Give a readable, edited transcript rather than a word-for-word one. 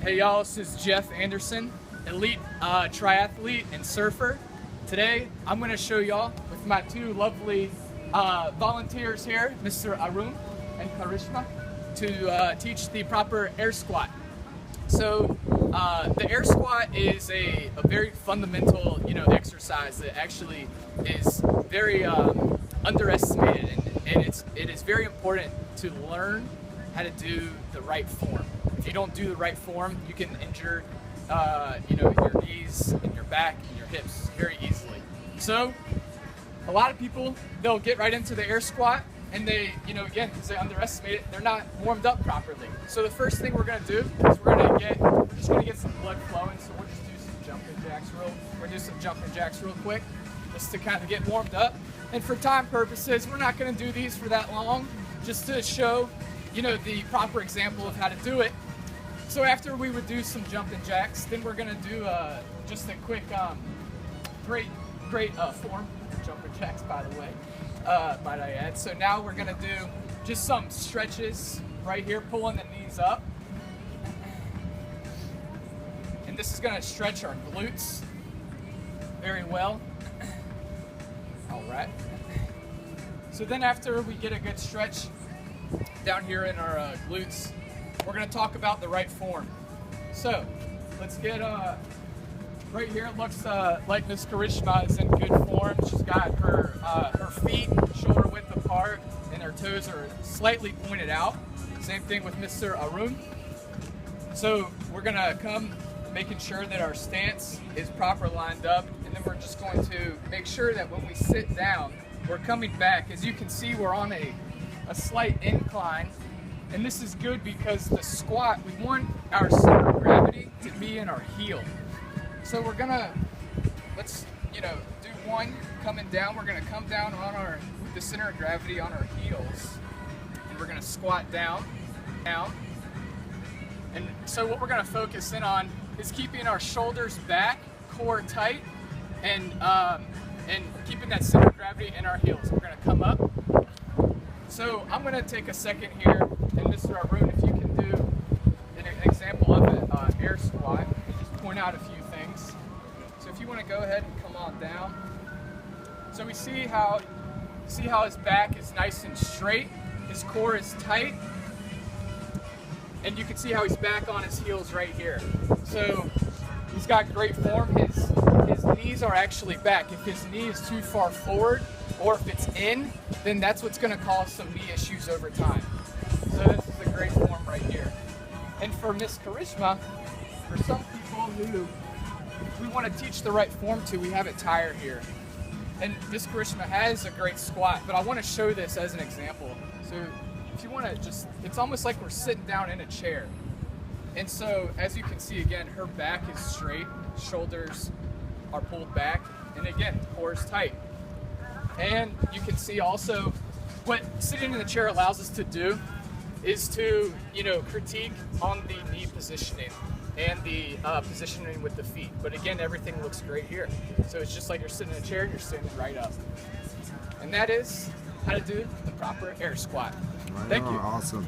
Hey y'all, this is Jeff Anderson, elite triathlete and surfer. Today I'm going to show y'all with my two lovely volunteers here, Mr. Arun and Karishma, to teach the proper air squat. So the air squat is a very fundamental, exercise that actually is very underestimated, and it is very important to learn how to do the right form. If you don't do the right form, you can injure your knees and your back and your hips very easily. So a lot of people, they'll get right into the air squat, and they, again, because they underestimate it, they're not warmed up properly. So the first thing we're going to do is we're just going to get some blood flowing. So we'll just do some jumping jacks real quick, just to kind of get warmed up. And for time purposes, we're not going to do these for that long, just to show the proper example of how to do it. So after we would do some jumping jacks, then we're going to do just a quick, great form, jumping jacks, by the way, might I add. So now we're going to do just some stretches right here, pulling the knees up. And this is going to stretch our glutes very well. All right. So then after we get a good stretch down here in our glutes, we're going to talk about the right form. So let's get right here. It looks like Miss Karishma is in good form. She's got her feet shoulder width apart and her toes are slightly pointed out. Same thing with Mr. Arun. So we're going to come making sure that our stance is proper lined up, and then we're just going to make sure that when we sit down, we're coming back. As you can see, we're on a slight incline, and this is good because the squat, we want our center of gravity to be in our heel. So we're gonna, let's do one coming down. We're gonna come down on the center of gravity on our heels, and we're gonna squat down. And so what we're gonna focus in on is keeping our shoulders back, core tight, and keeping that center of gravity in our heels. We're gonna come up. So I'm going to take a second here, and Mr. Arun, if you can do an example of an air squat, just point out a few things. So if you want to go ahead and come on down. So we see how his back is nice and straight, his core is tight, and you can see how he's back on his heels right here. So he's got great form. His knees are actually back. If his knee is too far forward, or if it's in, then that's what's going to cause some knee issues over time. So this is a great form right here. And for Miss Karishma, for some people who we want to teach the right form to, we have a tire here. And Miss Karishma has a great squat, but I want to show this as an example. So if you want to it's almost like we're sitting down in a chair. And so as you can see, again, her back is straight, shoulders are pulled back, and again, core is tight. And you can see also what sitting in the chair allows us to do is to, critique on the knee positioning and the positioning with the feet. But again, everything looks great here. So it's just like you're sitting in a chair and you're standing right up. And that is how to do the proper air squat. Thank you. Awesome.